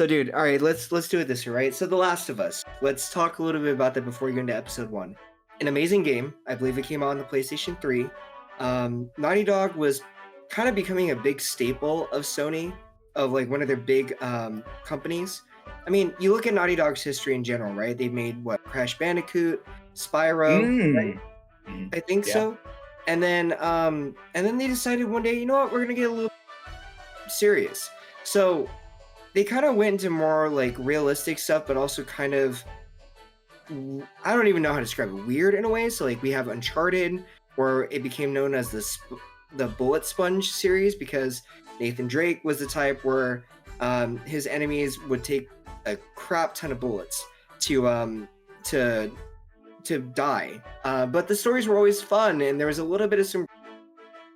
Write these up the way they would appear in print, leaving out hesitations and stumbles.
So, dude, all right, let's do it this way, right? So, The Last of Us. Let's talk a little bit about that before we go into episode one. An amazing game. I believe it came out on the PlayStation 3. Naughty Dog was kind of becoming a big staple of Sony, of like one of their big companies. I mean, you look at Naughty Dog's history in general, right? They've made what, Crash Bandicoot, Spyro, right? Mm. Mhm. I think Yeah. so. And then they decided one day, you know what, we're gonna get a little serious. So they kind of went into more like realistic stuff, but also kind of I don't even know how to describe it, weird in a way. So like we have Uncharted, where it became known as the Bullet Sponge series because Nathan Drake was the type where his enemies would take a crap ton of bullets to to die. But the stories were always fun, and there was a little bit of some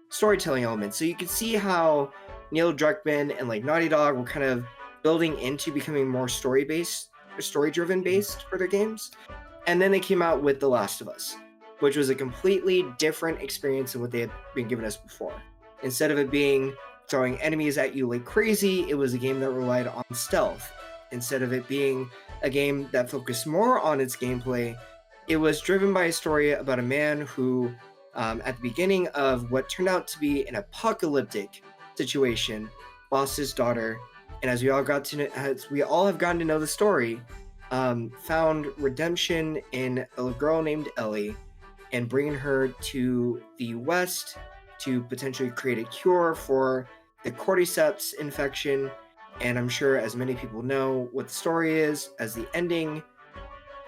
storytelling elements. So you could see how Neil Druckmann and like Naughty Dog were kind of building into becoming more story driven based for their games. And then they came out with The Last of Us, which was a completely different experience than what they had been giving us before. Instead of it being throwing enemies at you like crazy, it was a game that relied on stealth. Instead of it being a game that focused more on its gameplay, it was driven by a story about a man who, at the beginning of what turned out to be an apocalyptic situation, lost his daughter, and as we all have gotten to know the story, found redemption in a girl named Ellie, and bringing her to the West to potentially create a cure for the cordyceps infection. And I'm sure, as many people know what the story is, as the ending,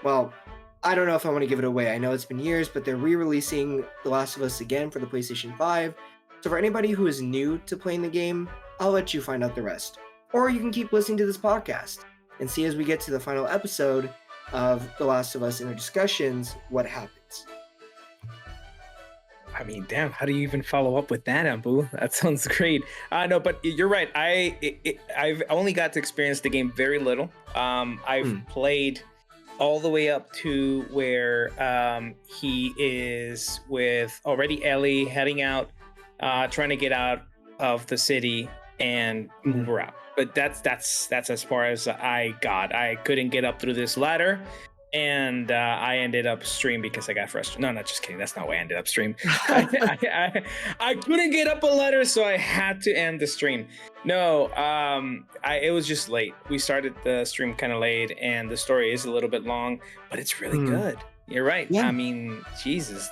well, I don't know if I want to give it away. I know it's been years, but they're re-releasing The Last of Us again for the PlayStation 5. So for anybody who is new to playing the game, I'll let you find out the rest. Or you can keep listening to this podcast and see as we get to the final episode of The Last of Us in our discussions what happens. I mean, damn, how do you even follow up with that, Ambu? That sounds great. No, but you're right. I've only got to experience the game very little. I've played all the way up to where he is with already Ellie heading out, trying to get out of the city and move her out. But that's as far as I got. I couldn't get up through this ladder, and I ended up stream because I got frustrated. No, just kidding. That's not why I ended up stream. I couldn't get up a ladder, so I had to end the stream. No, it was just late. We started the stream kind of late, and the story is a little bit long, but it's really good. You're right. Yeah. I mean, Jesus,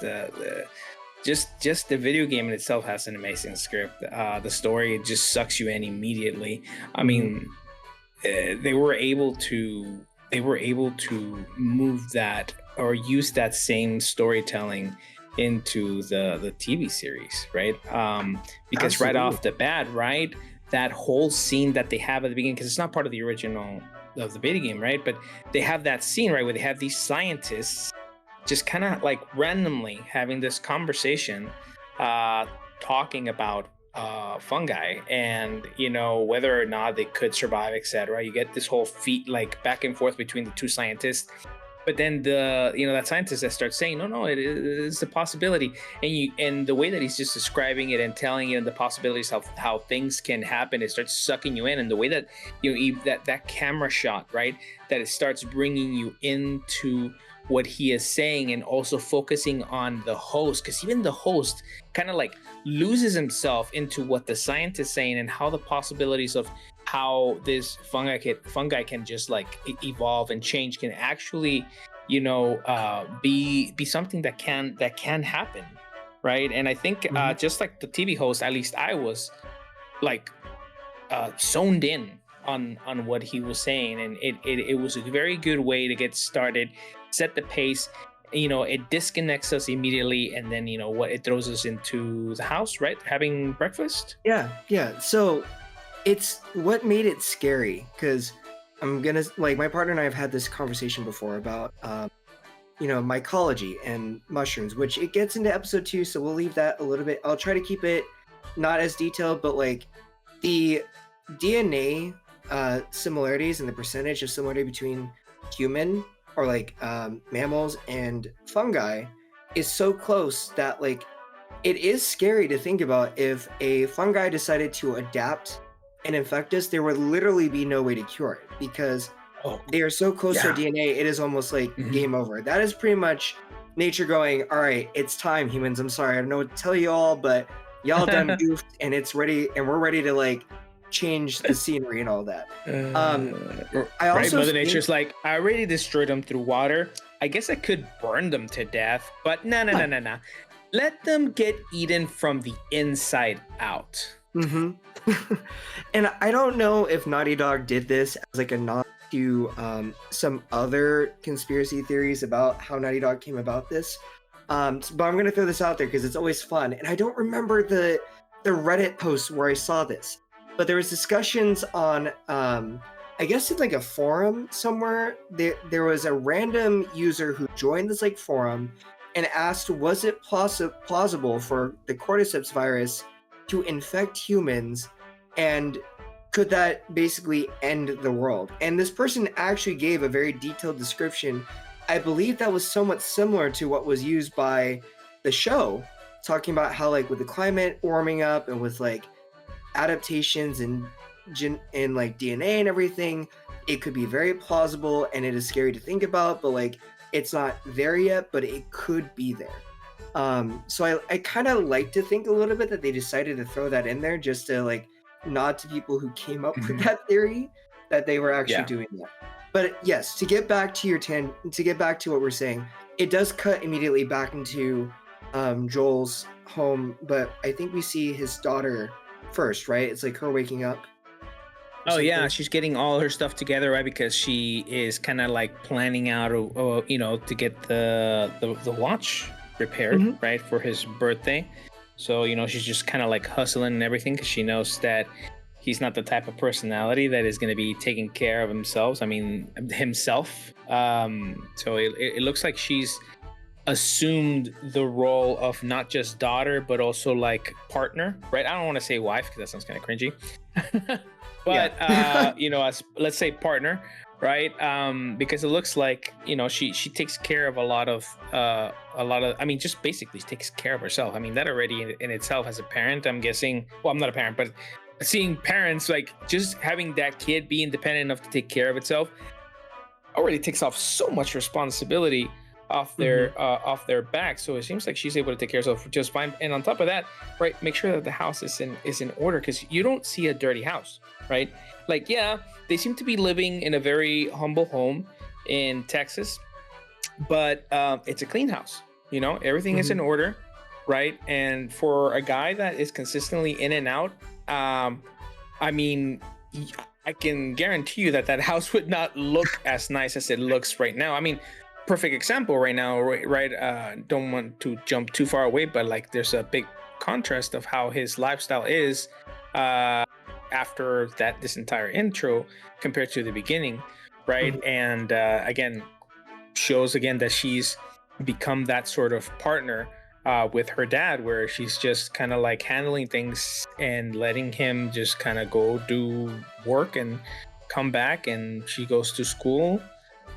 just the video game in itself has an amazing script. The story just sucks you in immediately. I mean, they were able to move that or use that same storytelling into the TV series, right? Because Absolutely. right off the bat, right, that whole scene that they have at the beginning, because it's not part of the original of the video game, right? But they have that scene, right, where they have these scientists just kind of like randomly having this conversation, talking about fungi and whether or not they could survive, etc. You get this whole feat like back and forth between the two scientists, but then that scientist that starts saying no, it is a possibility, and the way that he's just describing it and telling you the possibilities of how things can happen, it starts sucking you in, and the way that that camera shot, right, that it starts bringing you into what he is saying, and also focusing on the host, because even the host kind of like loses himself into what the scientist is saying and how the possibilities of how this fungi can just like evolve and change can actually be something that can happen, right? And I think just like the TV host, at least I was like zoned in on what he was saying, and it was a very good way to get started, set the pace. It disconnects us immediately, and then it throws us into the house, right, having breakfast. Yeah. So it's what made it scary, because I'm gonna, like, my partner and I have had this conversation before about mycology and mushrooms, which it gets into episode 2, so we'll leave that a little bit. I'll try to keep it not as detailed, but like the DNA similarities and the percentage of similarity between human or like mammals and fungi is so close that like it is scary to think about if a fungi decided to adapt and infect us, there would literally be no way to cure it because Oh, they are so close to our yeah. DNA, it is almost like Mhm. game over. That is pretty much nature going, all right, it's time, humans. I'm sorry, I don't know what to tell you all, but y'all done goofed and it's ready, and we're ready to like change the scenery and all that. Um, I Right, also Mother think, Nature's like, I already destroyed them through water. I guess I could burn them to death, but no, no, yeah, no, no, no. Let them get eaten from the inside out. hmm and I don't know if Naughty Dog did this as like a nod to some other conspiracy theories about how Naughty Dog came about this. But I'm gonna throw this out there because it's always fun, and I don't remember the Reddit post where I saw this, but there was discussions on I guess in like a forum somewhere. There was a random user who joined this like forum and asked, was it plausible for the cordyceps virus to infect humans, and could that basically end the world? And this person actually gave a very detailed description. I believe that was somewhat similar to what was used by the show, talking about how like with the climate warming up and with like adaptations and like DNA and everything, it could be very plausible and it is scary to think about, but like it's not there yet, but it could be there. So I kind of like to think a little bit that they decided to throw that in there just to like nod to people who came up with Mhm. that theory that they were actually Yeah. doing that. But yes, to get back to to get back to what we're saying, it does cut immediately back into Joel's home, but I think we see his daughter first, right? It's like her waking up or Oh yeah, something. she's getting all her stuff together, right? Because she is kind of like planning out, to get the watch repaired, Hmm. right, for his birthday. So she's just kind of like hustling and everything because she knows that he's not the type of personality that is going to be taking care of himself. I mean, himself. So it looks like she's assumed the role of not just daughter but also like partner, right? I don't want to say wife because that sounds kind of cringy. Yeah. But as let's say partner, right? Because it looks like she takes care of a lot of, I mean, just basically takes care of herself. I mean, that already in itself as a parent, I'm guessing, well, I'm not a parent, but seeing parents like just having that kid be independent enough to take care of itself already takes off so much responsibility Hmm. off their back. So it seems like she's able to take care of herself just fine. And on top of that, right, make sure that the house is in order because you don't see a dirty house, right? Like, yeah, they seem to be living in a very humble home in Texas, but it's a clean house. Everything is Hmm. in order, right? And for a guy that is consistently in and out, I mean, I can guarantee you that house would not look as nice as it looks right now. I mean, perfect example right now, right? Don't want to jump too far away, but like, there's a big contrast of how his lifestyle is uh, after this entire intro compared to the beginning, right? Hmm. And again, shows again that she's become that sort of partner with her dad, where she's just kind of like handling things and letting him just kind of go do work and come back, and she goes to school.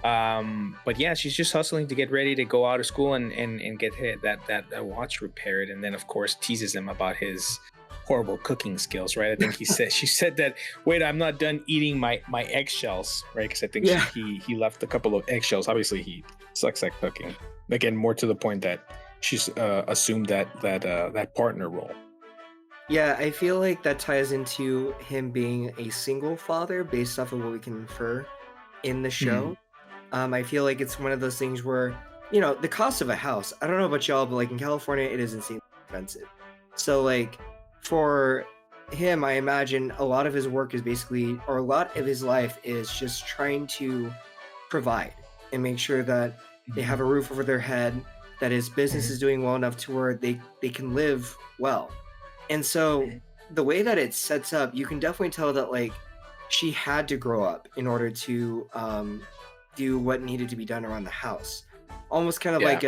But yeah, she's just hustling to get ready to go out of school and get that watch repaired, and then of course teases him about his horrible cooking skills, right? I think she said that, wait, I'm not done eating my eggshells, right? Because I think Yeah. he left a couple of eggshells. Obviously he sucks at cooking. Again, more to the point that she's assumed that partner role. Yeah, I feel like that ties into him being a single father based off of what we can infer in the Mhm. show. I feel like it's one of those things where, the cost of a house, I don't know about y'all, but like in California, it is insanely expensive. So, like, for him, I imagine a lot of his work is basically, or a lot of his life is just trying to provide and make sure that they have Mhm. a roof over their head, that his business Mhm. is doing well enough to where they can live well. And so Mhm. the way that it sets up, you can definitely tell that like she had to grow up in order to do what needed to be done around the house. Almost kind of Yeah. like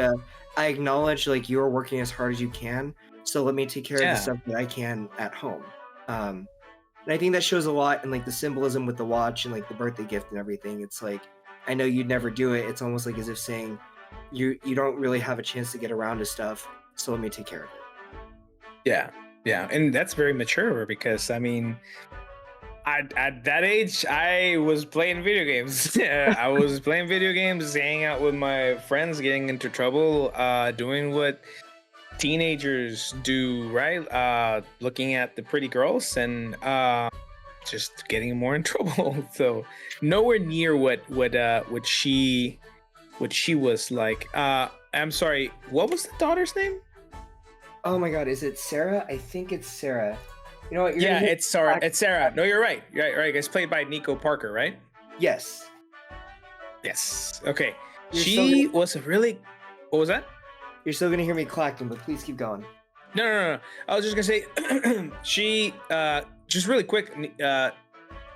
I acknowledge like you're working as hard as you can, so let me take care of the Yeah. stuff that I can at home. Um, and I think that shows a lot in like the symbolism with the watch and like the birthday gift and everything. It's like I know you'd never do it. It's almost like as if saying you don't really have a chance to get around to stuff, so let me take care of it. Yeah. Yeah. And that's very mature because I mean, At that age, I was playing video games. I was playing video games, hanging out with my friends, getting into trouble, doing what teenagers do, right? Looking at the pretty girls and just getting more in trouble. So nowhere near what she was like. I'm sorry, what was the daughter's name? Oh my God, is it Sarah? I think it's Sarah. You know what? You're Yeah, gonna hear it's Sarah. It's Sarah. No, you're right. You're right. It's played by Nico Parker, right? yes. Yes. Okay. You're still She gonna, was a really. What was that? you're still gonna hear me clacking, but please keep going. No. I was just gonna say, she. Just really quick.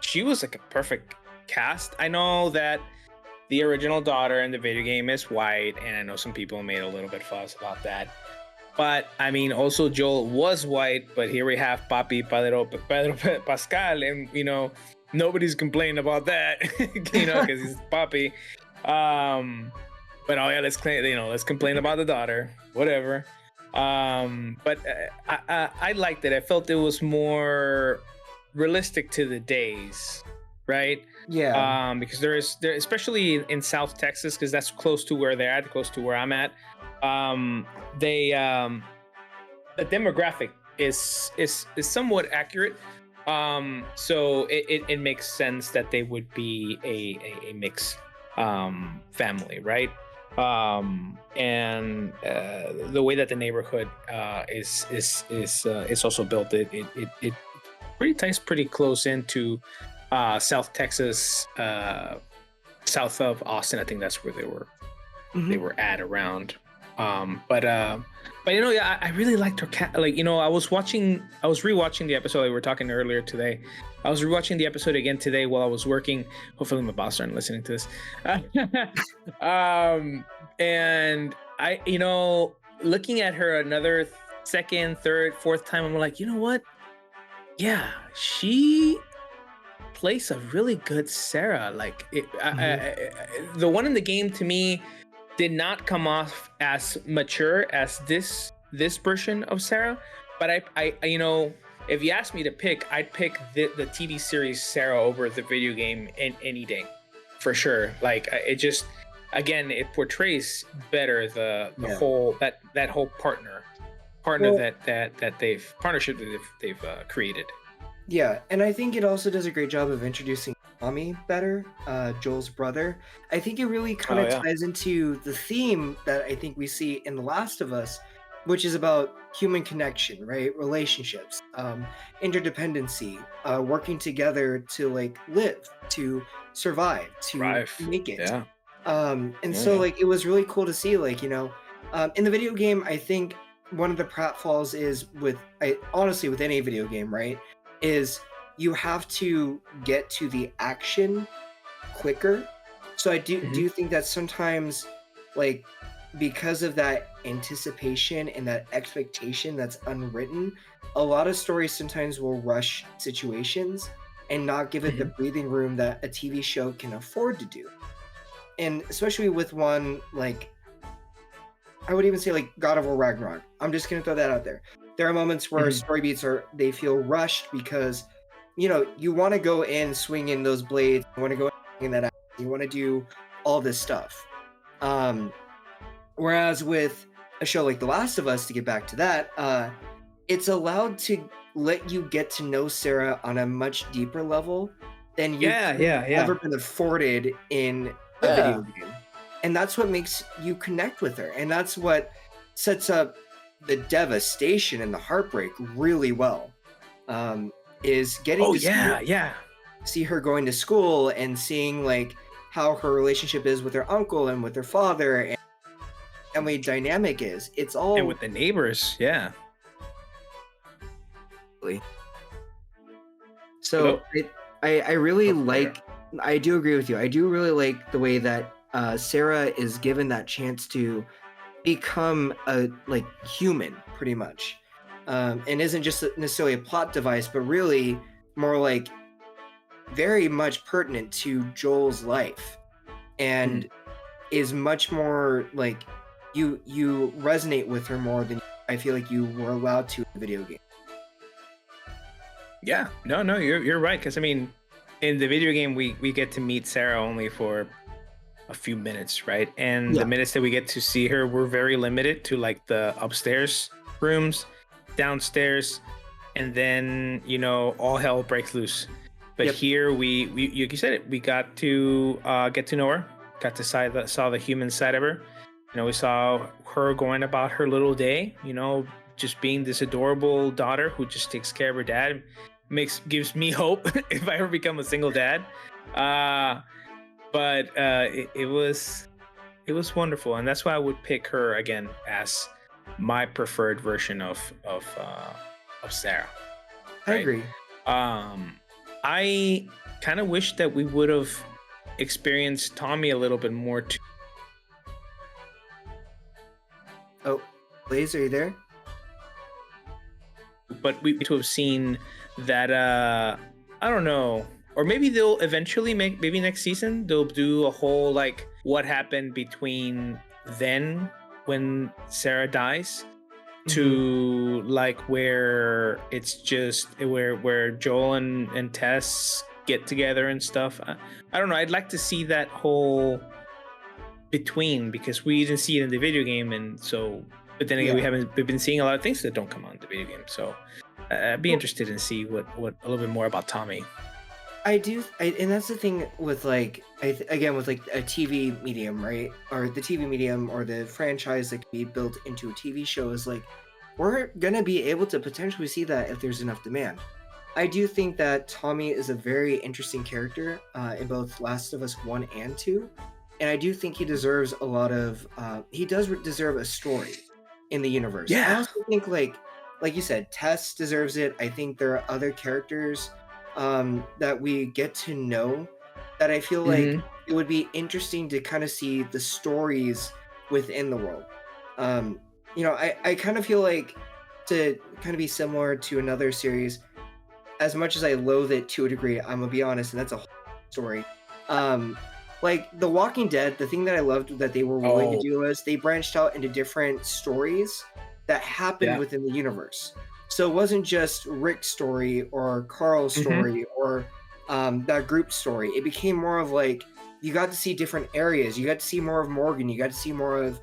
She was like a perfect cast. I know that the original daughter in the video game is white, and I know some people made a little bit fuss about that. But I mean, also Joel was white, but here we have Papi Pedro Pascal, and nobody's complaining about that, because he's Papi. But oh yeah, let's complain about the daughter, whatever. But I liked it. I felt it was more realistic to the days, right? Yeah. Because there, especially in South Texas, because that's close to where they're at, close to where I'm at. They the demographic is somewhat accurate. So it makes sense that they would be a mixed family, right? And the way that the neighborhood is also built, it pretty ties pretty close into South Texas, south of Austin. I think that's where they were at around. But yeah, I really liked her cat. Like, I was rewatching the episode. We were talking earlier today. I was rewatching the episode again today while I was working. Hopefully my boss aren't listening to this. And I, looking at her another second, third, fourth time, I'm like, you know what? Yeah, she plays a really good Sarah. Like the one in the game to me did not come off as mature as this version of Sarah, but I if you asked me to pick, I'd pick the TV series Sarah over the video game any day, for sure. Like it just, again, it portrays better the whole that whole partnership that they've created. Yeah, and I think it also does a great job of introducing Tommy better, Joel's brother. I think it really kind of ties into the theme that I think we see in The Last of Us, which is about human connection, right? Relationships, interdependency, working together to like live, to survive, to make it. Yeah. So like it was really cool to see, like, in the video game, I think one of the pratfalls is honestly with any video game, right? Is you have to get to the action quicker. So I do think that sometimes, like, because of that anticipation and that expectation that's unwritten, a lot of stories sometimes will rush situations and not give it the breathing room that a TV show can afford to do. And especially with one like, I would even say like God of War Ragnarok. I'm just gonna throw that out there. There are moments where story beats they feel rushed because, you want to go in swinging those blades, you want to go in that action, you want to do all this stuff. Whereas with a show like The Last of Us, to get back to that, it's allowed to let you get to know Sarah on a much deeper level than you've ever been afforded in a video game. And that's what makes you connect with her. And that's what sets up the devastation and the heartbreak really well, is getting to see her going to school and seeing like how her relationship is with her uncle and with her father and family dynamic is. It's all, and with the neighbors. So I really like, I do agree with you. I do really like the way that Sarah is given that chance to become a like human, pretty much, and isn't just necessarily a plot device, but really more like very much pertinent to Joel's life, and is much more like you resonate with her more than I feel like you were allowed to in the video game. Yeah, no, you're right. Because I mean, in the video game, we get to meet Sarah only for a few minutes, right? And the Yeah. minutes that we get to see her, we're very limited to like the upstairs rooms, downstairs, and then all hell breaks loose. But Yep. here we like you said it, we got to get to know her, got to saw the human side of her. We saw her going about her little day, just being this adorable daughter who just takes care of her dad. Gives me hope if I ever become a single dad. Uh, but it was wonderful, and that's why I would pick her again as my preferred version of Sarah. I Right. agree. I kind of wish that we would have experienced Tommy a little bit more too, Oh, Blaze, are you there? but we to have seen that. I don't know, or maybe they'll eventually maybe next season they'll do a whole like what happened between then when Sarah dies to like where it's just where Joel and Tess get together and stuff. I don't know. I'd like to see that whole between, because we didn't see it in the video game, and so. But then again, Yeah. we've been seeing a lot of things that don't come on the video game. So I'd be Well, interested in see what a little bit more about Tommy. I do, and that's the thing with like, again with like a TV medium, right? Or the TV medium or the franchise that can be built into a TV show is like, we're gonna be able to potentially see that if there's enough demand. I do think that Tommy is a very interesting character in both Last of Us 1 and 2, and I do think he deserves a lot of. He does deserve a story in the universe. I Yeah. also think like you said, Tess deserves it. I think there are other characters that we get to know that I feel like Hmm. it would be interesting to kind of see the stories within the world. Um, I kind of feel like to kind of be similar to another series, as much as I loathe it to a degree, I'm gonna be honest, and that's a whole story. Um, like The Walking Dead, the thing that I loved that they were willing to Oh, do was they branched out into different stories that happened yeah. within the universe. So it wasn't just Rick's story or Carl's Hmm. story or that group story. It became more of like you got to see different areas. You got to see more of Morgan. You got to see more of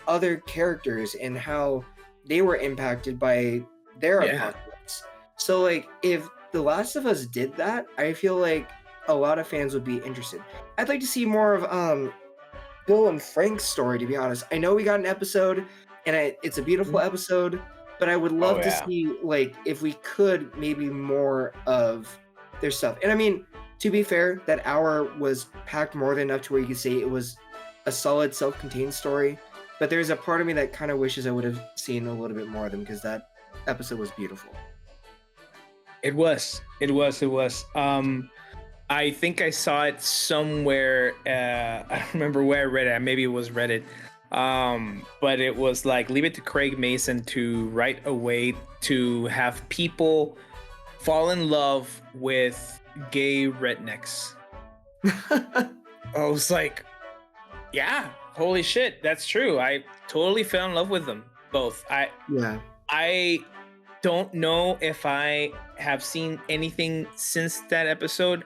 other characters and how they were impacted by their Yeah. apocalypse. So like if The Last of Us did that, I feel like a lot of fans would be interested. I'd like to see more of Bill and Frank's story, to be honest. I know we got an episode and it's a beautiful episode, but I would Oh love to yeah. see like if we could maybe more of their stuff. And I mean, to be fair, that hour was packed more than enough to where you could say it was a solid self-contained story. But there's a part of me that kind of wishes I would have seen a little bit more of them because that episode was beautiful. It was. It was. It was. I think I saw it somewhere. I don't remember where I read it. Maybe it was Reddit. But it was like, leave it to Craig Mason to write a way to have people fall in love with gay rednecks. I was like, yeah, holy shit, that's true. I totally fell in love with them both. Yeah. I don't know if I have seen anything since that episode.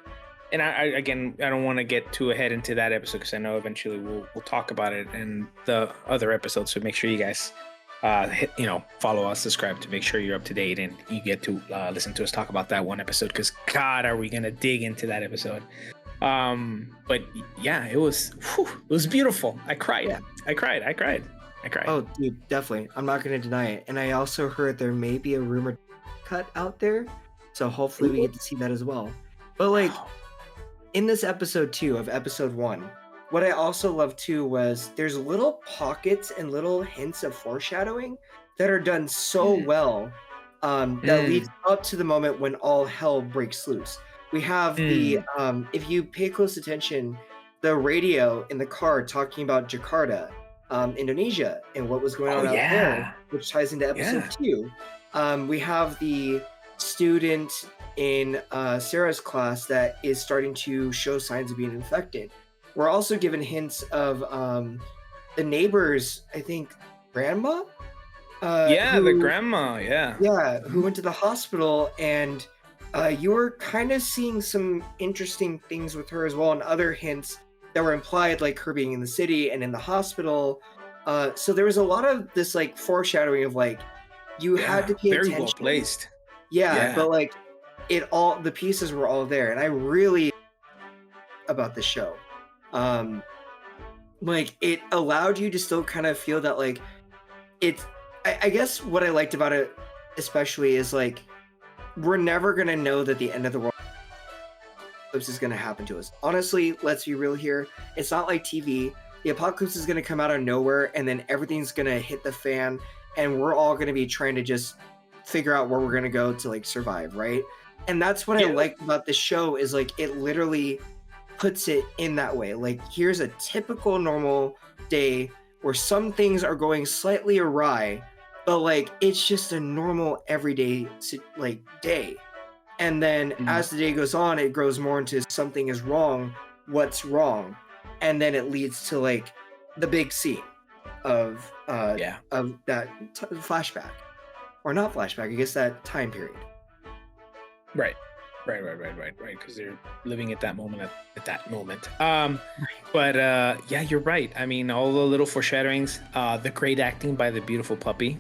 And again, I don't want to get too ahead into that episode because I know eventually we'll talk about it in the other episodes. So make sure you guys follow us, subscribe to make sure you're up to date and you get to listen to us talk about that one episode, because God, are we gonna dig into that episode. But yeah, it was beautiful. I cried. Yeah. I cried. Oh, dude, definitely. I'm not going to deny it. And I also heard there may be a rumored cut out there. So hopefully we get to see that as well. But like Wow. in this episode 2 of episode 1, what I also love too was there's little pockets and little hints of foreshadowing that are done so well that leads up to the moment when all hell breaks loose. We have the if you pay close attention, the radio in the car talking about Jakarta, Indonesia, and what was going Oh on out there, yeah. which ties into episode Yeah. 2. We have the student in Sarah's class that is starting to show signs of being infected. We're also given hints of the neighbor's, I think, grandma. Yeah, the Who, grandma. Yeah. yeah, who went to the hospital and You were kind of seeing some interesting things with her as well, and other hints that were implied, like her being in the city and in the hospital. So there was a lot of this like foreshadowing of like you had Yeah, to pay very well attention. placed. Yeah, Yeah. but like the pieces were all there, and I really about the show. Um, like it allowed you to still kind of feel that like it's. I guess what I liked about it, especially, is like we're never gonna know that the end of the world apocalypse is going to happen to us. Honestly, let's be real here. It's not like TV. The apocalypse is going to come out of nowhere and then everything's going to hit the fan and we're all going to be trying to just figure out where we're going to go to like survive, right? And that's what I Yeah. like about the show is like it literally puts it in that way. Like here's a typical normal day where some things are going slightly awry, but like it's just a normal everyday like day. And then Mhm. as the day goes on, it grows more into something is wrong, what's wrong, and then it leads to like the big scene of Yeah. that flashback, or not flashback, I guess that time period. Right. Right. Because they're living at that moment at that moment. But yeah, you're right. I mean, all the little foreshadowings, the great acting by the beautiful puppy.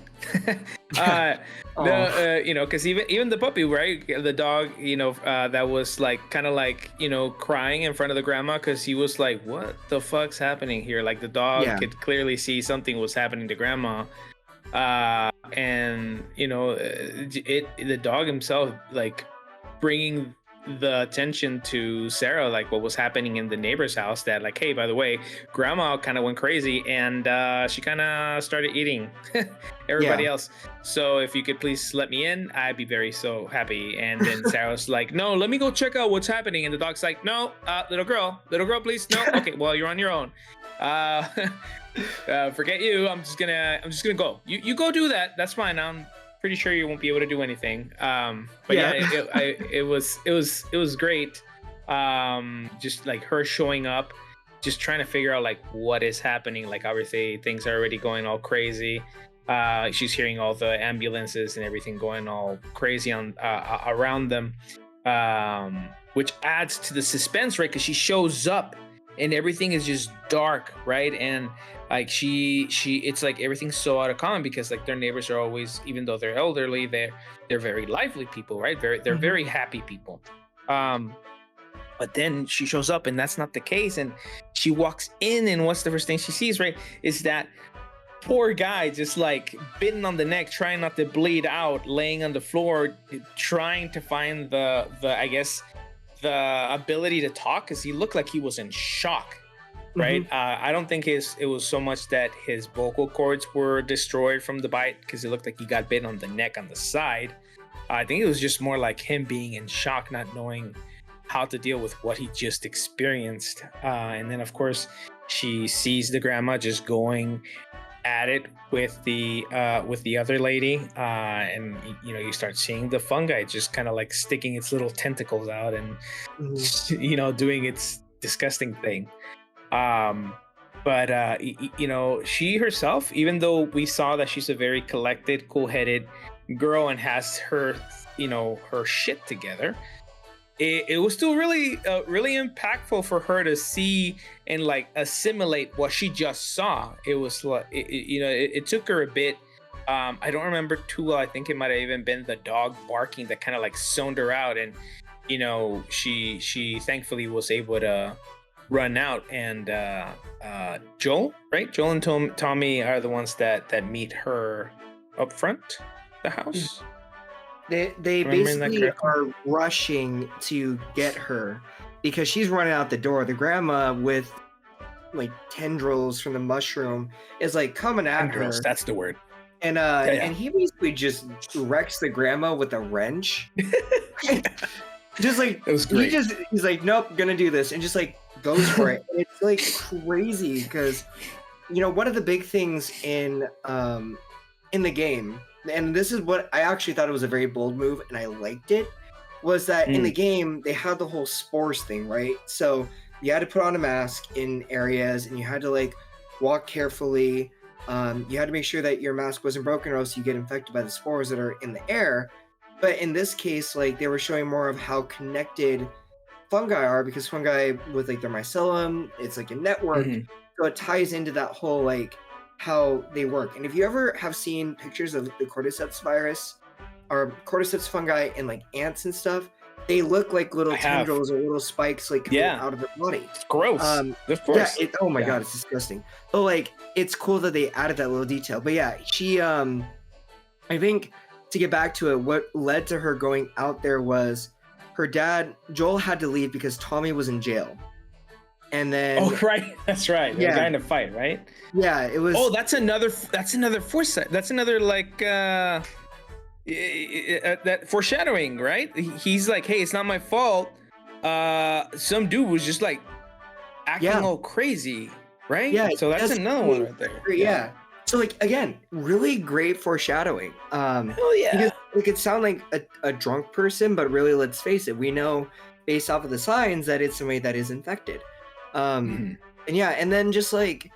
uh, Oh, because even the puppy, right? The dog, that was like kind of like crying in front of the grandma because he was like, "What the fuck's happening here?" Like the dog yeah, could clearly see something was happening to grandma. And the dog himself like bringing the attention to Sarah, like what was happening in the neighbor's house, that like, hey, by the way, grandma kind of went crazy and she kind of started eating yeah, everybody else. So if you could please let me in, I'd be very so happy. And then Sarah's like, no, let me go check out what's happening. And the dog's like, no, little girl, please, no. Okay, well, you're on your own. uh Forget you. I'm just gonna go. You go do that. That's fine. I'm pretty sure you won't be able to do anything. But yeah, yeah, it was great. Just like her showing up, just trying to figure out like what is happening. Like obviously things are already going all crazy. She's hearing all the ambulances and everything going all crazy on around them, which adds to the suspense, right? Because she shows up and everything is just dark, right? And like it's like everything's so out of common because like their neighbors are always, even though they're elderly, they're very lively people, right? They're mhm, very happy people. um but then she shows up and that's not the case, and she walks in and what's the first thing she sees, right, is that poor guy just like bitten on the neck, trying not to bleed out, laying on the floor, trying to find the I guess the ability to talk because he looked like he was in shock, right? mhm, I don't think it was so much that his vocal cords were destroyed from the bite because it looked like he got bitten on the neck on the side. I think it was just more like him being in shock, not knowing how to deal with what he just experienced. And then, of course, she sees the grandma just going at it with the other lady, and you start seeing the fungi just kind of like sticking its little tentacles out and mhm. doing its disgusting thing. um but she herself, even though we saw that she's a very collected, cool-headed girl and has her shit together, it was still really impactful for her to see and like assimilate what she just saw. It was like it took her a bit. I don't remember too well. I think it might have even been the dog barking that kind of like zoned her out, and she thankfully was able to run out. And Joel, right? Joel and Tommy are the ones that meet her up front the house. They Remembering that basically correctly? are rushing to get her because she's running out the door. The grandma with like tendrils from the mushroom is like coming at Tendrils, her, that's the word. and he basically just wrecks the grandma with a wrench. Yeah. Just like It was great. he's like, nope, gonna do this, and just like goes for it. And it's like crazy because one of the big things in the game, and this is what I actually thought it was a very bold move, and I liked it, was that in the Mm, game they had the whole spores thing, right? So you had to put on a mask in areas, and you had to like walk carefully. You had to make sure that your mask wasn't broken, or else you get infected by the spores that are in the air. But in this case, like they were showing more of how connected fungi are because fungi with like their mycelium, it's like a network. Mhm. So it ties into that whole like how they work. And if you ever have seen pictures of the cordyceps virus or cordyceps fungi and like ants and stuff, they look like little I have. tendrils or little spikes like coming Yeah. out of their body. It's gross. Um, Of yeah, course. oh my Yeah. god, it's disgusting. But like it's cool that they added that little detail. But yeah, she I think to get back to it, what led to her going out there was her dad, Joel had to leave because Tommy was in jail. And Oh, then, right. That's right. They yeah, got in a fight, right? yeah, it Oh, was, that's another foresight. That's another like that foreshadowing, right? He's like, "Hey, it's not my fault. Some dude was just like acting yeah, all crazy, right?" yeah, So that's that's another one right there. Yeah. yeah. So like again, really great foreshadowing. Hell Because yeah. it could sound like a drunk person, but really, let's face it, we know based off of the signs that it's somebody that is infected. Um, Mhm. and yeah, and then just like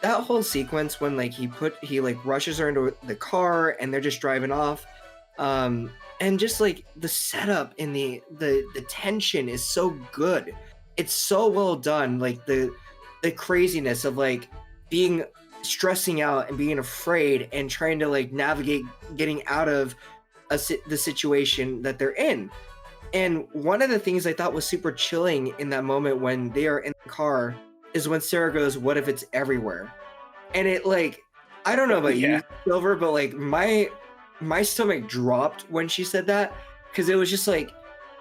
that whole sequence when like he like rushes her into the car and they're just driving off, um and just like the setup and the tension is so good, it's so well done, like the craziness of like being stressing out and being afraid and trying to like navigate getting out of the situation that they're in. And one of the things I thought was super chilling in that moment when they are in the car is when Sarah goes, "What if it's everywhere?" And it like, I don't know Oh about yeah. you, Silver, but like my stomach dropped when she said that because it was just like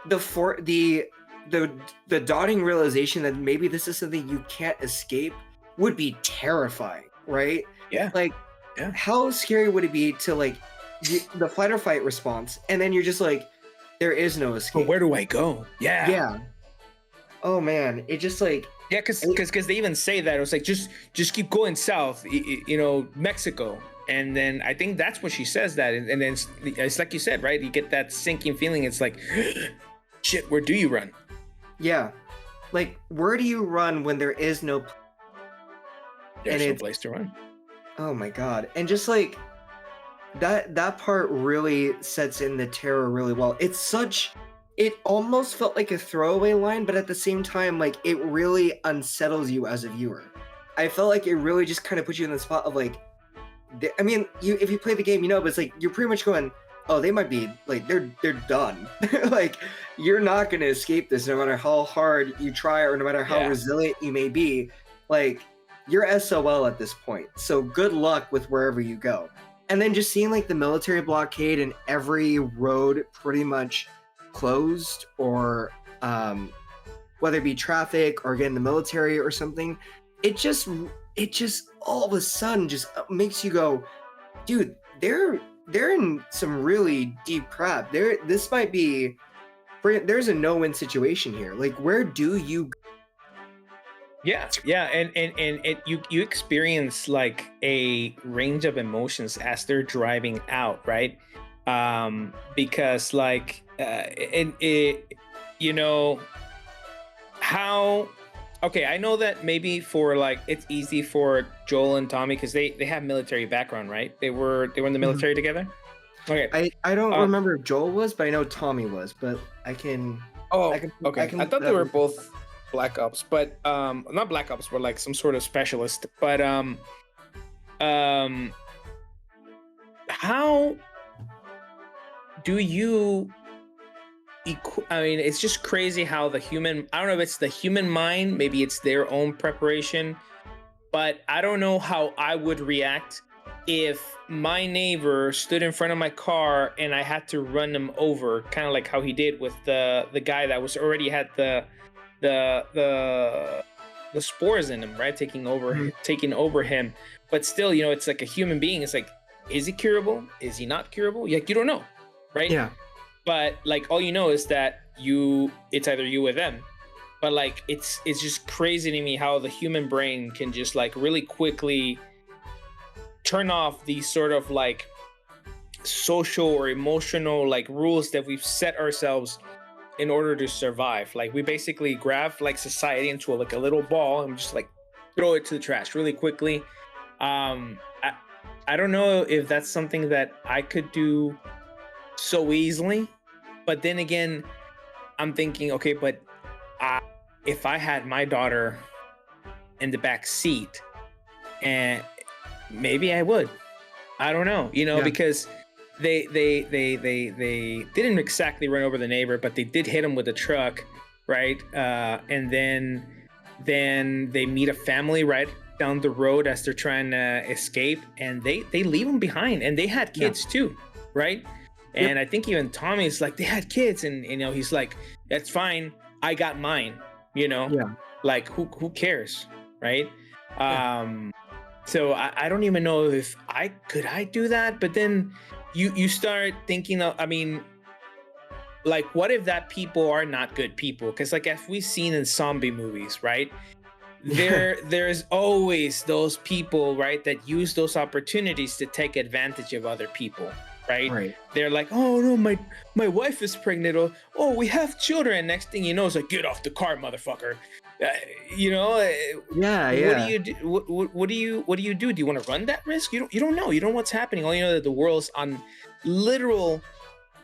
the for the the dawning realization that maybe this is something you can't escape would be terrifying, right? Yeah. Like, Yeah. how scary would it be to like the fight or flight response, and then you're just like, there is no But escape. where do I go? Yeah. Yeah. Oh man, it just like Yeah, because it, because they even say that it was like just keep going south, Mexico, and then I think that's what she says that, and then it's like you said, right? You get that sinking feeling. It's like, shit, where do you run? yeah. Like, where do you run when there is no and There's no it's place to run. oh my god. And just like that part really sets in the terror really well. It's such it almost felt like a throwaway line, but at the same time, like it really unsettles you as a viewer. I felt like it really just kind of puts you in the spot of like, I mean, you if you play the game, you know, but it's like you're pretty much going, oh, they might be like they're done. Like you're not gonna escape this, no matter how hard you try or no matter how Yeah. resilient you may be. Like you're SOL at this point. So good luck with wherever you go. And then just seeing like the military blockade and every road pretty much closed or whether it be traffic or again the military or something, it just it just all of a sudden just makes you go, dude, they're in some really deep crap. This might be there's a no-win situation here. Like where do you Yeah, yeah, and you experience like a range of emotions as they're driving out, right? Because like, and it, you know, how okay, I know that maybe for like it's easy for Joel and Tommy because they have military background, right? They were in the Mhm. military together. Okay. I don't Um. remember if Joel was, but I know Tommy was, but Oh, I okay. can I look thought that they up were real quick. both black ops, but not black ops, but like some sort of specialist. But um, how do you I mean, it's just crazy how the human, I don't know if it's the human mind, maybe it's their own preparation, but I don't know how I would react if my neighbor stood in front of my car and I had to run him over, kind of like how he did with the guy that was already had the the the spores in him, right? Mhm. Taking over him. But still, it's like a human being. It's like, is he curable? Is he not curable? Like you don't know, right? Yeah. But like all you know is that it's either you or them. But like it's just crazy to me how the human brain can just like really quickly turn off these sort of like social or emotional like rules that we've set ourselves in order to survive. Like we basically grab like society into like a little ball and just like throw it to the trash really quickly. um i I don't know if that's something that I could do so easily. But then again, I'm thinking, okay, but I, if I had my daughter in the back seat, and maybe I would. I don't know, Yeah. because they didn't exactly run over the neighbor, but they did hit him with a truck, right? And then they meet a family right down the road as they're trying to escape, and they leave them behind, and they had kids too, right? Yep. And I think even Tommy's like, they had kids, and he's like, that's fine, I got mine, Yeah. like who cares, right? Yeah. So I don't even know if I do that, but then you start thinking of, I mean, like, what if that people are not good people? Because like, as we've seen in zombie movies, right? There's always those people, right, that use those opportunities to take advantage of other people, right? Right. They're like, oh no, my wife is pregnant, or oh, we have children, and next thing you know, it's like, get off the car, motherfucker. Yeah. What do Yeah. you do? What do you do? Do you want to run that risk? You don't know. You don't know what's happening. All you know that the world's on literal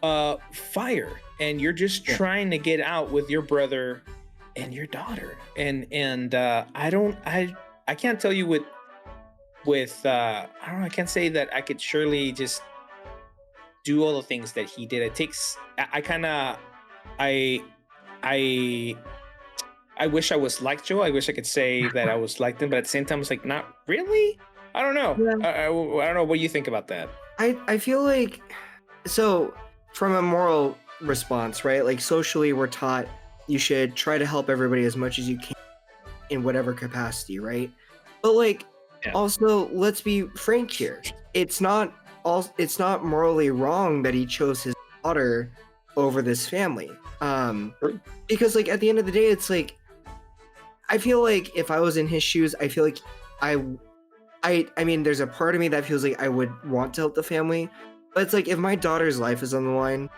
fire, and you're just Yeah. trying to get out with your brother and your daughter. And I can't tell you with I don't know. I can't say that I could surely just do all the things that he did. It takes. I kind of. I I wish I was like Joe. I wish I could say that I was like them, but at the same time, it's like, not really. I don't know. Yeah. I don't know. What do you think about that? I feel like, so from a moral response, right? Like socially, we're taught you should try to help everybody as much as you can in whatever capacity, right? But like, Yeah. also, let's be frank here. It's not morally wrong that he chose his daughter over this family. True. Because like at the end of the day, it's like, I feel like if I was in his shoes, I feel like I mean, there's a part of me that feels like I would want to help the family, but it's like if my daughter's life is on the line,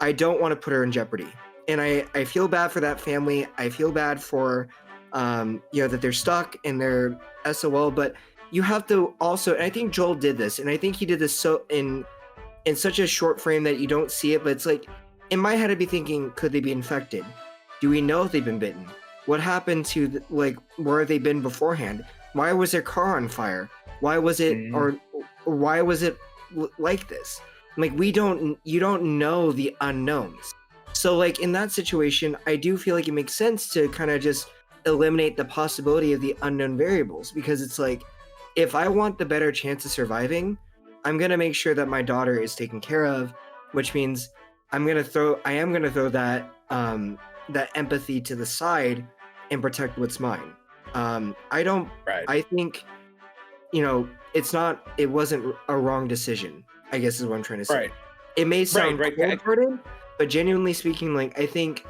I don't want to put her in jeopardy. And I feel bad for that family. I feel bad for that they're stuck and they're SOL, but you have to also, and I think Joel did this, and I think he did this so in such a short frame that you don't see it, but it's like in my head I'd be thinking, could they be infected? Do we know if they've been bitten? What happened to where have they been beforehand? Why was their car on fire? Why was it or why was it like this? Like you don't know the unknowns. So like in that situation, I do feel like it makes sense to kind of just eliminate the possibility of the unknown variables, because it's like, if I want the better chance of surviving, I'm gonna make sure that my daughter is taken care of, which means I am gonna throw that that empathy to the side and protect what's mine. Right. I think, it wasn't a wrong decision, I guess is what I'm trying to say. Right. It may sound Right. cold-hearted, but genuinely speaking, like, I think,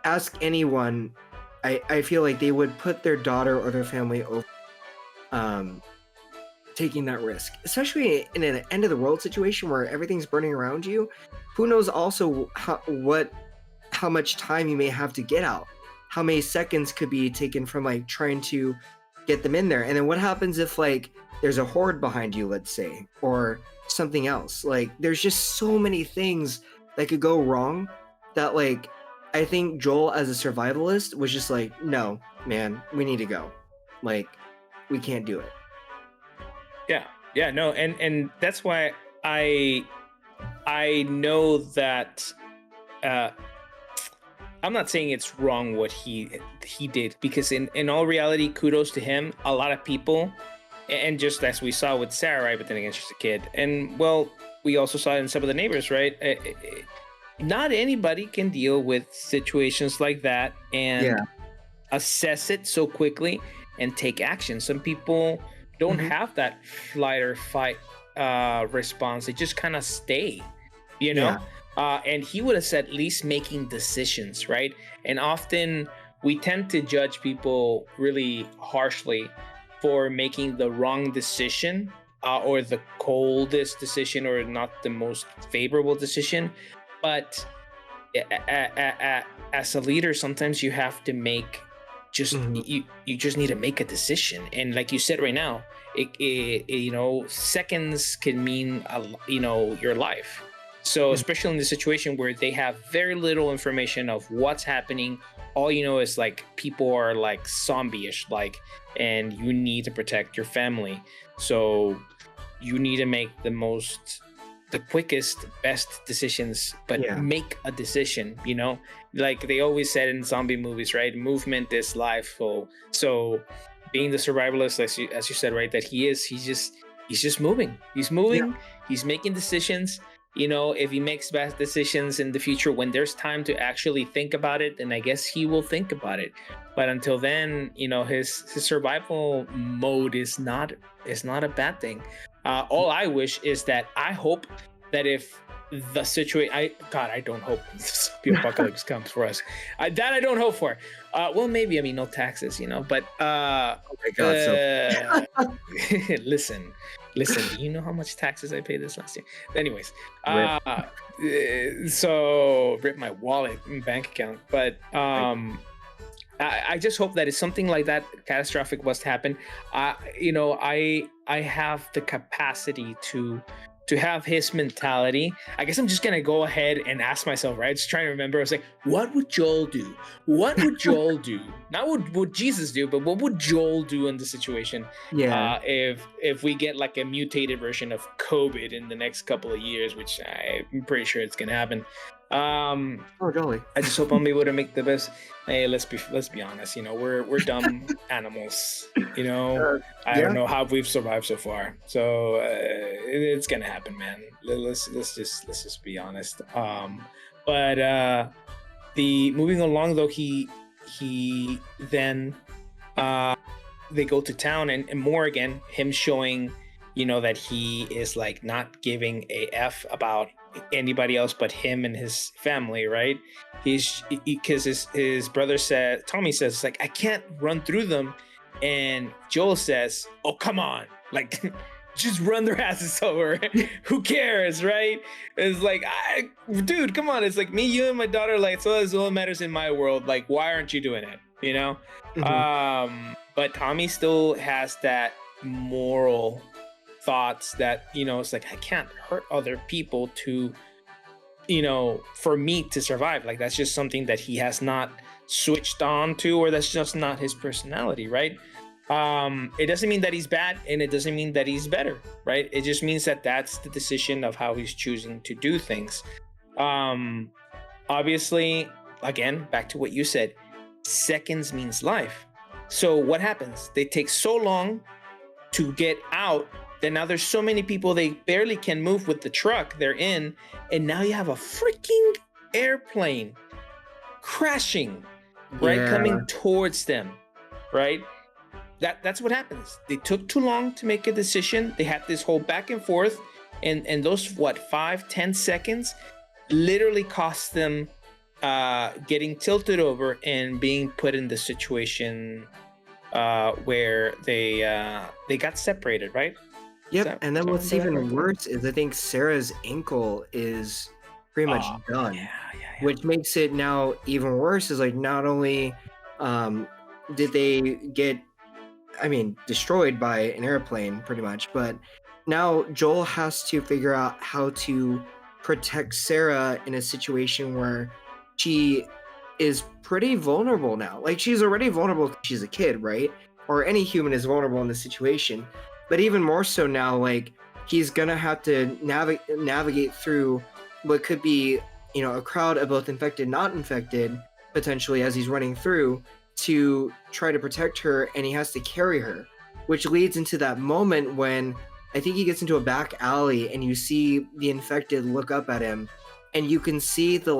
ask anyone, I feel like they would put their daughter or their family over taking that risk, especially in an end of the world situation where everything's burning around you. Who knows also how much time you may have to get out, how many seconds could be taken from like trying to get them in there, and then what happens if like there's a horde behind you, let's say, or something else. Like there's just so many things that could go wrong that like I think Joel as a survivalist was just like, no man, we need to go, like we can't do it. Yeah, no, and that's why I know that I'm not saying it's wrong what he did, because in all reality, kudos to him. A lot of people, and just as we saw with Sarah, right? But then again, she's a kid, and well, we also saw it in some of the neighbors, right? Not anybody can deal with situations like that and assess it so quickly and take action. Some people don't have that flight or fight response. They just kind of stay, and he would have said at least making decisions, right? And often we tend to judge people really harshly for making the wrong decision or the coldest decision or not the most favorable decision. But as a leader, sometimes you have to make you just need to make a decision. And like you said right now, it seconds can mean your life. So especially in the situation where they have very little information of what's happening, all you know is like people are like zombie-ish, like, and you need to protect your family. So you need to make the quickest, best decisions, but Yeah. make a decision, you know? Like they always said in zombie movies, right? Movement is life. So being the survivalist, as you said, right, that he's just moving. He's Yeah. moving, he's making decisions. You know, if he makes bad decisions in the future when there's time to actually think about it, then I guess he will think about it. But until then, you know, his survival mode is not a bad thing. All I wish is that I hope that if the situation, I don't hope the apocalypse comes for us. That I don't hope for. Well, maybe, I mean, no taxes, you know, but Oh my God. So listen, do you know how much taxes I paid this last year? Anyways, rip. so rip my wallet and bank account. But I just hope that if something like that catastrophic was to happen, you know, I have the capacity to have his mentality. I guess I'm just gonna go ahead and ask myself, right? Just trying to remember. I was like, what would Joel do? What would Joel do? Not what would Jesus do, but what would Joel do in the situation? Yeah. If we get like a mutated version of COVID in the next couple of years, which I'm pretty sure it's gonna happen. Oh, totally. I just hope I'm able to make the best. Hey, let's be honest. You know, we're dumb animals. You know, I don't know how we've survived so far. So it's gonna happen, man. Let's just be honest. But the moving along though, he then they go to town and more again, him showing, you know, that he is like not giving a F about anybody else but him and his family, right? Because his brother said, Tommy says, like, I can't run through them, and Joel says, oh, come on, like just run their asses over. Who cares, right? It's like, dude, come on, it's like me, you, and my daughter, like, so that's all that matters in my world. Like, why aren't you doing it, you know? But Tommy still has that moral thoughts that, you know, it's like, I can't hurt other people to, you know, for me to survive. Like, that's just something that he has not switched on to, or that's just not his personality, right? It doesn't mean that he's bad, and it doesn't mean that he's better, right? It just means that that's the decision of how he's choosing to do things. Obviously, again, back to what you said, seconds means life. So what happens? They take so long to get out that now there's so many people they barely can move with the truck they're in, and now you have a freaking airplane crashing, right, coming towards them, right? That's what happens. They took too long to make a decision. They had this whole back and forth, and those 5-10 seconds literally cost them getting tilted over and being put in the situation where they got separated, right? Yep. And then what's even worse is I think Sarah's ankle is pretty much done. Yeah. Which makes it now even worse, is like, not only did they get, I mean, destroyed by an airplane pretty much, but now Joel has to figure out how to protect Sarah in a situation where she is pretty vulnerable now. Like, she's already vulnerable because she's a kid, right? Or any human is vulnerable in this situation. But even more so now, like, he's gonna have to navigate through what could be, you know, a crowd of both infected, not infected, potentially, as he's running through to try to protect her, and he has to carry her, which leads into that moment when I think he gets into a back alley and you see the infected look up at him, and you can see the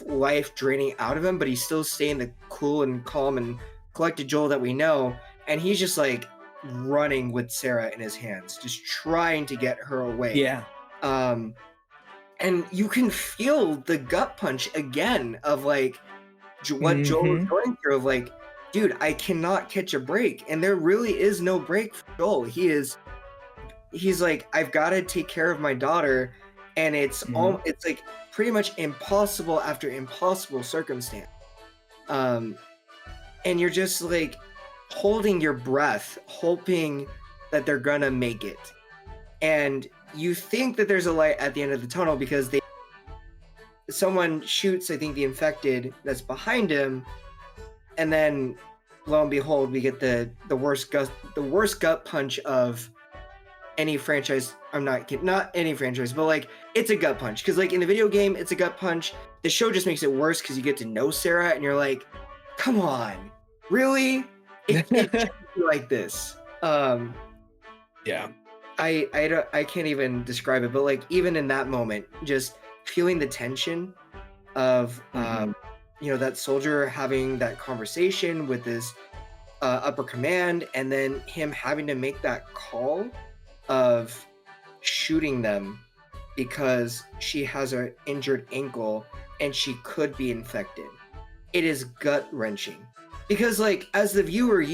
life draining out of him, but he's still staying the cool and calm and collected Joel that we know, and he's just like running with Sarah in his hands, just trying to get her away. Yeah. And you can feel the gut punch again of like what Joel is going through, of like, dude, I cannot catch a break. And there really is no break for Joel. He's like, I've got to take care of my daughter, and it's it's like pretty much impossible after impossible circumstance. And you're just like holding your breath, hoping that they're gonna make it. And you think that there's a light at the end of the tunnel because someone shoots, I think, the infected that's behind him, and then lo and behold, we get the worst gut punch of any franchise. I'm not kidding, not any franchise, but like it's a gut punch because like in the video game, it's a gut punch. The show just makes it worse because you get to know Sarah, and you're like, come on, really? It shouldn't be like this. Yeah. I can't even describe it, but like even in that moment, just feeling the tension of that soldier having that conversation with his upper command, and then him having to make that call of shooting them because she has an injured ankle and she could be infected. It is gut wrenching because like as the viewer,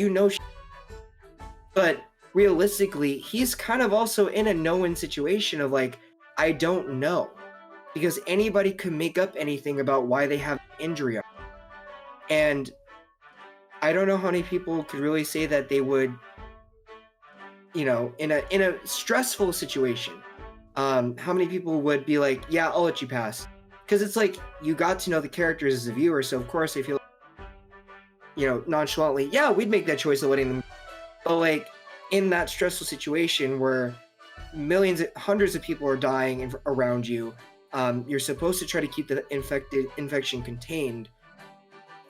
but realistically, he's kind of also in a no-win situation of like, I don't know, because anybody could make up anything about why they have injury. And I don't know how many people could really say that they would, in a stressful situation, how many people would be like, yeah, I'll let you pass. Because it's like, you got to know the characters as a viewer, so of course I feel, nonchalantly, yeah, we'd make that choice of letting them. But like, in that stressful situation where hundreds of people are dying around you, you're supposed to try to keep the infection contained.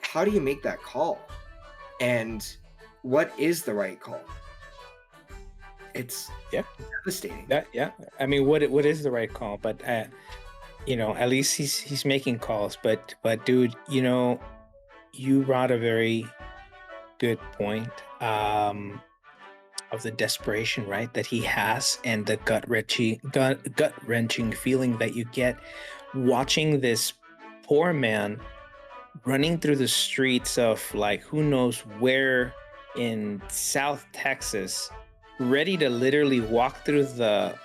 How do you make that call? And what is the right call? It's devastating. I mean, what is the right call? But at least he's making calls. But dude, you brought a very good point of the desperation, right, that he has, and the gut wrenching feeling that you get watching this poor man running through the streets of like who knows where in South Texas, ready to literally walk through the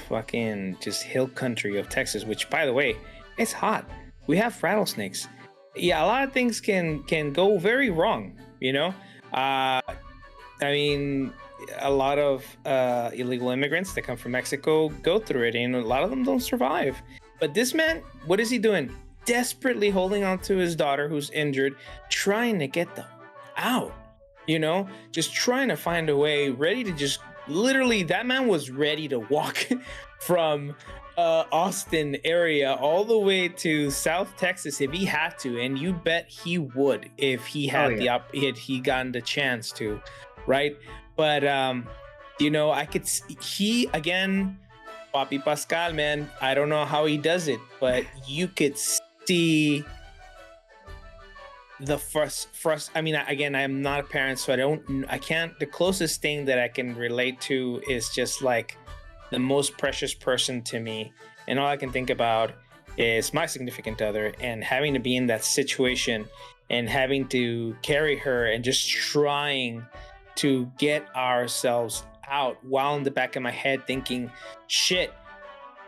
fucking just hill country of Texas, which by the way, it's hot. We have rattlesnakes. Yeah, a lot of things can go very wrong, I mean, a lot of illegal immigrants that come from Mexico go through it, and a lot of them don't survive. But this man, what is he doing? Desperately holding on to his daughter who's injured, trying to get them out, just trying to find a way, ready to just literally, that man was ready to walk from Austin area all the way to South Texas if he had to, and you bet he would if he had he gotten the chance to, right? But I could he again, Papi Pascal, man, I don't know how he does it, but you could see the first I mean, again, I'm not a parent, so I can't, the closest thing that I can relate to is just like the most precious person to me, and all I can think about is my significant other, and having to be in that situation and having to carry her and just trying to get ourselves out, while in the back of my head thinking, shit,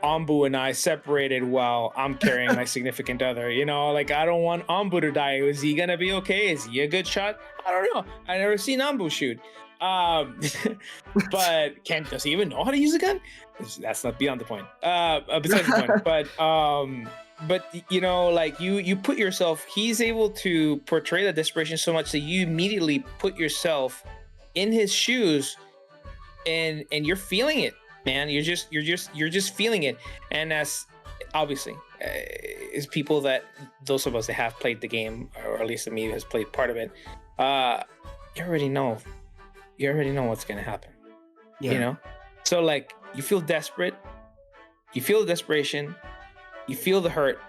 Ambu and I separated while I'm carrying my significant other. Like, I don't want Ambu to die. Is he gonna be okay? Is he a good shot? I don't know. I never seen Ambu shoot. But does he even know how to use a gun? That's not beyond the point. Besides the point. But like you put yourself, he's able to portray the desperation so much that you immediately put yourself in his shoes, and you're feeling it, man. You're just feeling it. And as obviously is people that, those of us that have played the game, or at least me has played part of it, you already know what's gonna happen. So like, you feel desperate, you feel the desperation, you feel the hurt,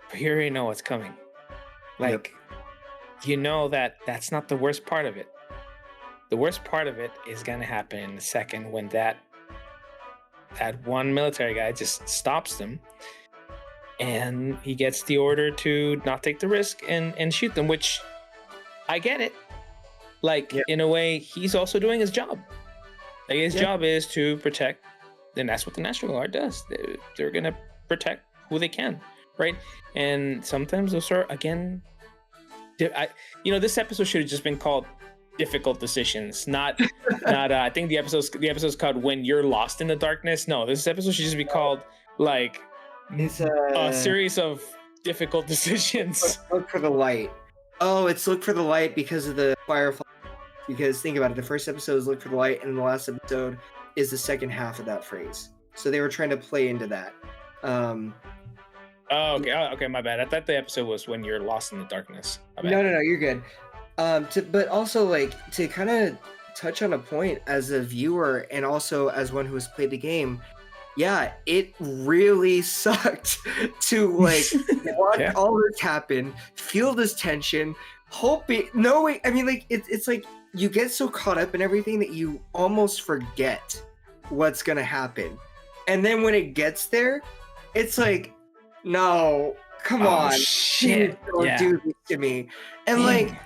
but you already know what's coming. Like, that's not the worst part of it. The worst part of it is gonna happen in a second, when that one military guy just stops them, and he gets the order to not take the risk and shoot them, which I get it. Like, in a way, he's also doing his job. Like, his job is to protect, and that's what the National Guard does. They're gonna protect who they can, right? And sometimes those are, again, this episode should have just been called difficult decisions. Not. I think the episode's called "When You're Lost in the Darkness." No, this episode should just be called like It's a series of difficult decisions. look for the light. Oh, it's look for the light because of the firefly. Because think about it, the first episode is look for the light, and the last episode is the second half of that phrase. So they were trying to play into that. Oh, okay. Oh, okay, my bad. I thought the episode was when you're lost in the darkness. No, you're good. But also like to kind of touch on a point as a viewer and also as one who has played the game. Yeah, it really sucked to like watch all this happen, feel this tension, knowing. I mean, like it's like you get so caught up in everything that you almost forget what's gonna happen, and then when it gets there, it's like, no, come on, shit, don't do this to me, and like,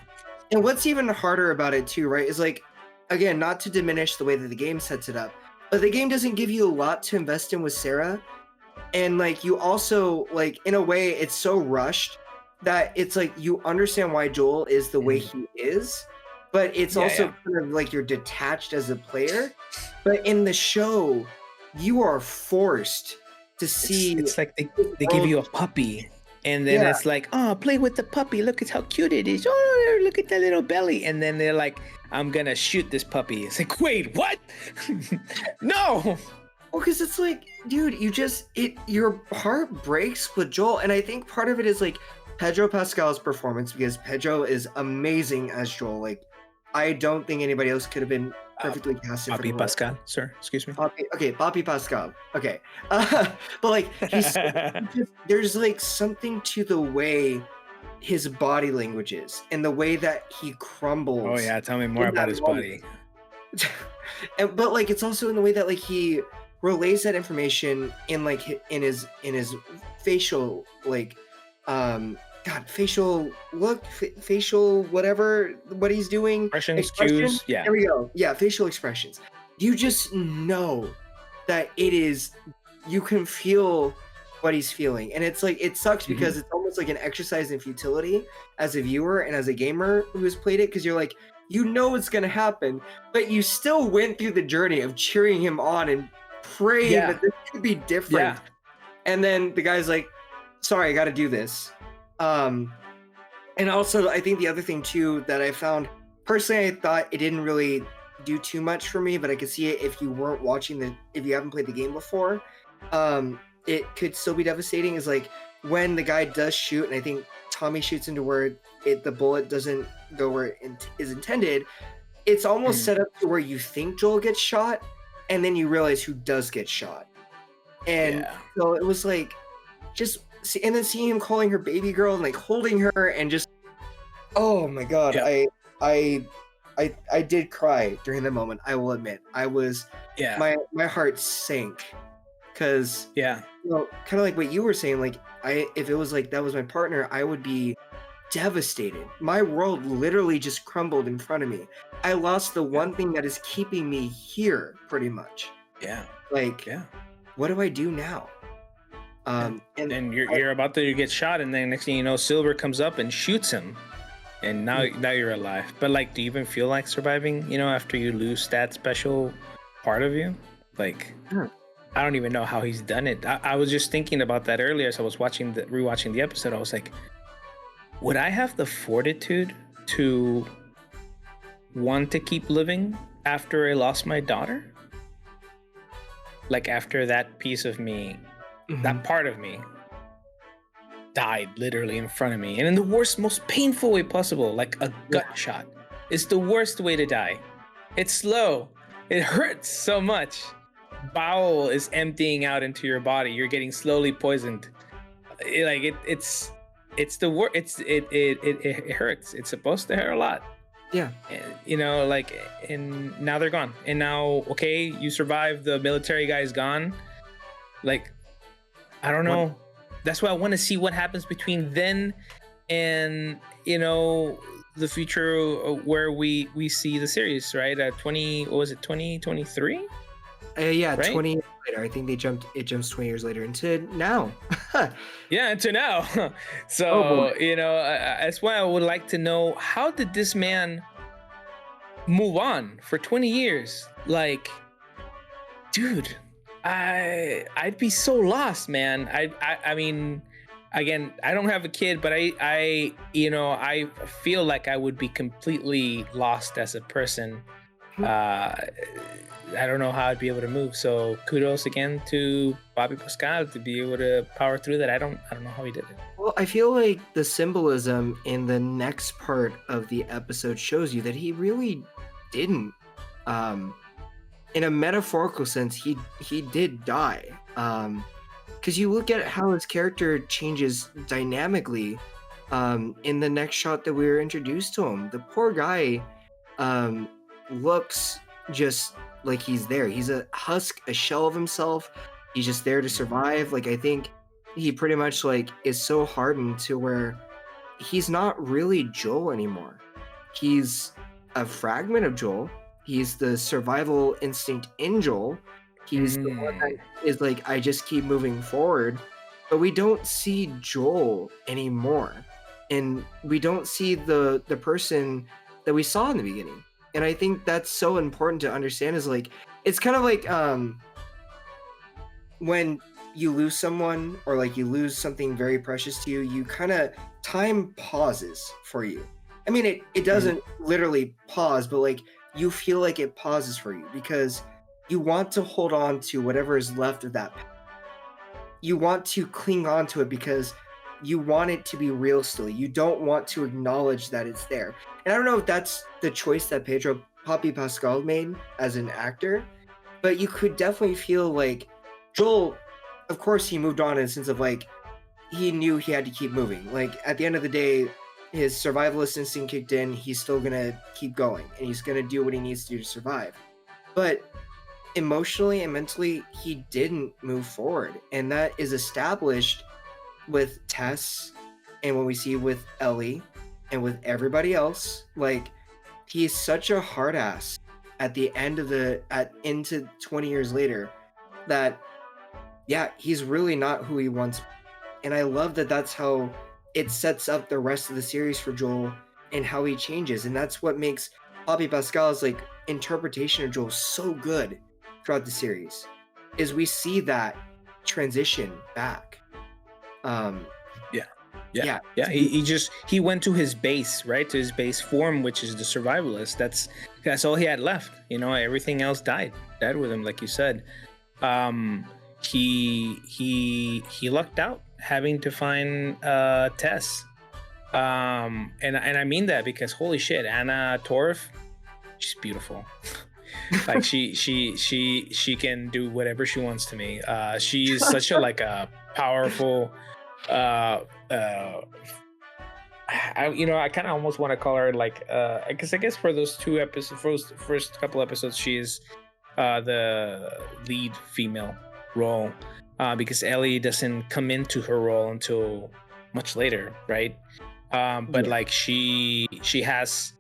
and what's even harder about it too, right? Is like, again, not to diminish the way that the game sets it up. But the game doesn't give you a lot to invest in with Sarah. And like you also like in a way it's so rushed that it's like you understand why Joel is the way he is, but it's also kind of like you're detached as a player. But in the show, you are forced to see it's like they give you a puppy. And then it's like, oh, play with the puppy. Look at how cute it is. Oh, look at that little belly. And then they're like, I'm going to shoot this puppy. It's like, wait, what? No. Well, because it's like, dude, your heart breaks with Joel. And I think part of it is like Pedro Pascal's performance, because Pedro is amazing as Joel. Like, I don't think anybody else could have been perfectly casted. Papi Pascal, sir. Excuse me. Papi Pascal. Okay. But like, there's like something to the way his body language is and the way that he crumbles. Oh yeah, tell me more about his body. But like, it's also in the way that like he relays that information in like in his facial like facial look, facial whatever, what he's doing. Expressions, cues, yeah. There we go. Yeah, facial expressions. You just know that it is, you can feel what he's feeling. And it's like, it sucks because it's almost like an exercise in futility as a viewer and as a gamer who has played it, because you're like, you know it's going to happen, but you still went through the journey of cheering him on and praying that this could be different. Yeah. And then the guy's like, sorry, I got to do this. And also I think the other thing too that I found personally, I thought it didn't really do too much for me, but I could see it if you weren't watching if you haven't played the game before, it could still be devastating, is like when the guy does shoot, and I think Tommy shoots into where the bullet doesn't go where it is intended, it's almost set up to where you think Joel gets shot and then you realize who does get shot. And so it was like, and then seeing him calling her baby girl and like holding her and just, oh my god, I did cry during the moment. I will admit, I was, my heart sank, because you know, kind of like what you were saying, like if it was like that was my partner, I would be devastated. My world literally just crumbled in front of me. I lost the one thing that is keeping me here, pretty much. What do I do now? And you're about to get shot, and then next thing you know, Silver comes up and shoots him, and now you're alive. But like, do you even feel like surviving, you know, after you lose that special part of you? Like, I don't even know how he's done it. I was just thinking about that earlier as I was rewatching the episode. I was like, would I have the fortitude to want to keep living after I lost my daughter? Like, after that piece of me, that part of me died literally in front of me, and in the worst, most painful way possible, like a gut shot. It's the worst way to die. It's slow. It hurts so much. Bowel is emptying out into your body. You're getting slowly poisoned. It's the worst. It hurts. It's supposed to hurt a lot. Yeah. You know, like, and now they're gone. And now, okay, you survived. The military guy is gone. Like, I don't know. That's why I want to see what happens between then and, you know, the future where we see the series, right? 2023? Yeah, right? 20 years later. I think it jumps 20 years later into now. Yeah, into now. So, you know, that's why I would like to know, how did this man move on for 20 years. Like, dude, I'd be so lost, man. I mean, again, I don't have a kid, but I feel like I would be completely lost as a person. uh I don't know how I'd be able to move. So kudos again to Bobby Pascal to be able to power through that. I don't know how he did it. Well, I feel like the symbolism in the next part of the episode shows you that he really didn't. Um, in a metaphorical sense, he did die. Because you look at how his character changes dynamically. In the next shot that we were introduced to him, the poor guy um, looks just like he's there. He's a husk, a shell of himself. He's just there to survive. Like I think he pretty much like is so hardened to where he's not really Joel anymore. He's a fragment of Joel. He's the survival instinct in Joel. He's the one that is like, I just keep moving forward. But we don't see Joel anymore. And we don't see the person that we saw in the beginning. And I think that's so important to understand is like, it's kind of like when you lose someone or like you lose something very precious to you, you kind of time pauses for you. I mean, it doesn't literally pause, but like you feel like it pauses for you because you want to hold on to whatever is left of that. You want to cling on to it because you want it to be real still. You don't want to acknowledge that it's there. And I don't know if that's the choice that Pedro Papi Pascal made as an actor, but you could definitely feel like Joel, of course, he moved on in the sense of like, he knew he had to keep moving. Like at the end of the day, his survivalist instinct kicked in. He's still gonna keep going and he's gonna do what he needs to do to survive. But emotionally and mentally, he didn't move forward. And that is established with Tess and what we see with Ellie and with everybody else. Like he's such a hard ass at the end of into 20 years later that yeah, he's really not who he once. And I love that that's how it sets up the rest of the series for Joel and how he changes. And that's what makes Papi Pascal's like interpretation of Joel so good throughout the series is we see that transition back. Yeah. He went to his base, right? To his base form, which is the survivalist. That's all he had left. You know, everything else died with him, like you said. He lucked out having to find Tess. And I mean that because holy shit, Anna Torv, she's beautiful. Like she can do whatever she wants to me. She's such a like a powerful I kind of almost want to call her like I guess for those two episodes, first couple episodes, she is the lead female role because Ellie doesn't come into her role until much later, right? But like she has,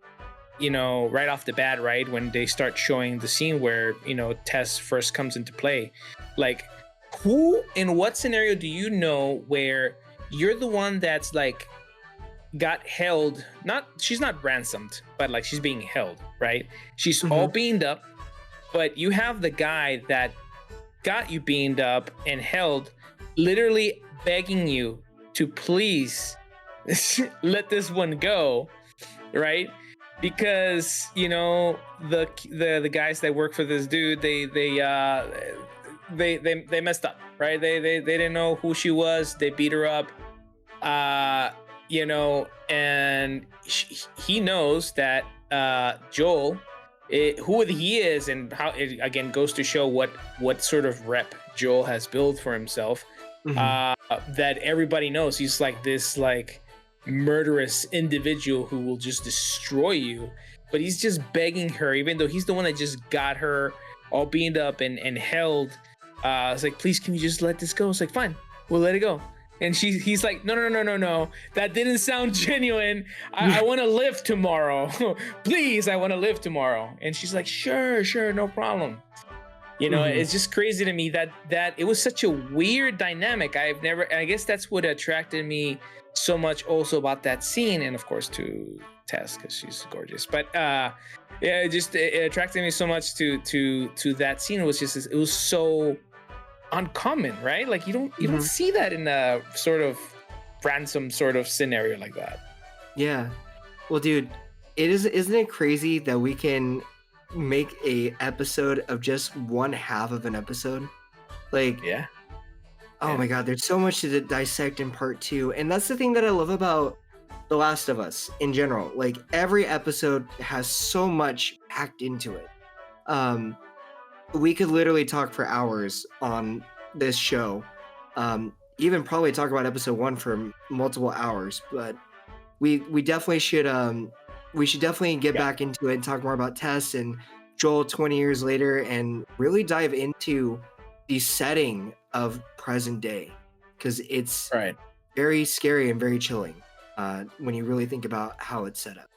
you know, right off the bat, right when they start showing the scene where, you know, Tess first comes into play, like who in what scenario do you know where you're the one that's like got held, she's not ransomed, but like she's being held, right? She's all beamed up, but you have the guy that got you beamed up and held literally begging you to please let this one go, right? Because, you know, the guys that work for this dude, they messed up, right? They didn't know who she was. They beat her up, you know, and he knows that Joel, who he is, and how it again goes to show what sort of rep Joel has built for himself. That everybody knows he's like this like murderous individual who will just destroy you, but he's just begging her, even though he's the one that just got her all beamed up and held. It's like, please, can you just let this go? It's like, fine, we'll let it go. And he's like, no, that didn't sound genuine. I want to live tomorrow. Please, I want to live tomorrow. And she's like, sure, no problem. You know, it's just crazy to me that it was such a weird dynamic. I guess that's what attracted me so much also about that scene. And of course, to Tess because she's gorgeous. But yeah, it attracted me so much to that scene. It was just it was so uncommon, right? Like you don't Mhm. see that in a sort of ransom sort of scenario like that. Yeah. Well, dude, isn't it crazy that we can make a episode of just one half of an episode? Like, Yeah, oh yeah, my God, there's so much to dissect in part two. And that's the thing that I love about The Last of Us in general. Like, every episode has so much packed into it. Um, we could literally talk for hours on this show. Even probably talk about episode one for multiple hours, but we definitely should we should definitely get yeah. back into it and talk more about Tess and Joel 20 years later and really dive into the setting of present day because it's Right. very scary and very chilling when you really think about how it's set up.